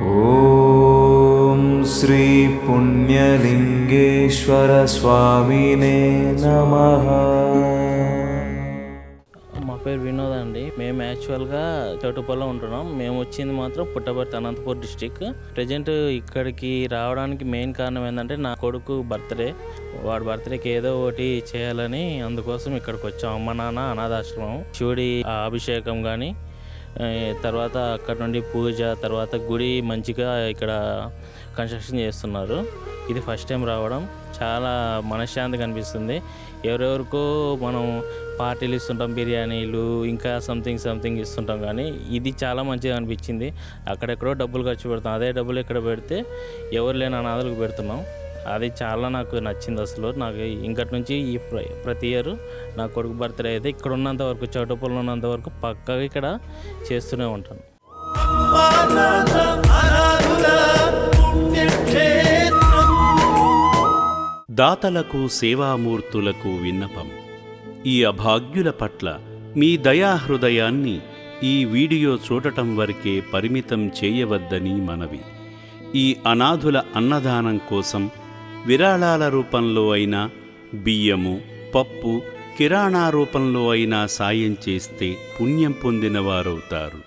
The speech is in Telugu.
ఓం శ్రీ పుణ్యలింగేశ్వర స్వామినే నమః. మా పేరు వినోద్ అండి. మేము యాక్చువల్గా చౌటుప్పల్లో ఉంటున్నాం. మేము వచ్చింది మాత్రం పుట్టపర్తి, అనంతపూర్ డిస్టిక్. ప్రజెంట్ ఇక్కడికి రావడానికి మెయిన్ కారణం ఏంటంటే నా కొడుకు బర్త్డే. వాడి బర్త్డేకి ఏదో ఒకటి చేయాలని అందుకోసం ఇక్కడికి వచ్చాం. అమ్మ నాన్న అనాథాశ్రమం, శివుడి అభిషేకం కానీ, తర్వాత అక్కడ నుండి పూజ, తర్వాత గుడి మంచిగా ఇక్కడ కన్స్ట్రక్షన్ చేస్తున్నారు. ఇది ఫస్ట్ టైం రావడం, చాలా మనశ్శాంతిగా అనిపిస్తుంది. ఎవరెవరికో మనం పార్టీలు ఇస్తుంటాం, బిర్యానీలు ఇంకా సంథింగ్ ఇస్తుంటాం, కానీ ఇది చాలా మంచిగా అనిపించింది. అక్కడెక్కడో డబ్బులు ఖర్చు పెడతాం, అదే డబ్బులు ఇక్కడ పెడితే ఎవరు లేని అనాథలకు పెడుతున్నాం. అది చాలా నాకు నచ్చింది. అసలు నాకు ఇంకటి నుంచి ప్రతి ఇయర్ నా కొడుకు బర్త్డే అయితే ఇక్కడ ఉన్నంత వరకు, చౌటుప్పల్లో ఉన్నంత వరకు పక్కగా ఇక్కడ చేస్తూనే ఉంటాను. దాతలకు, సేవామూర్తులకు విన్నపం. ఈ అభాగ్యుల పట్ల మీ దయాహృదయాన్ని ఈ వీడియో చూడటం వరకే పరిమితం చేయవద్దని మనవి. ఈ అనాథుల అన్నదానం కోసం విరాళాల రూపంలో అయినా, బియ్యము, పప్పు, కిరాణా రూపంలో అయినా సాయం చేస్తే పుణ్యం పొందినవారవుతారు.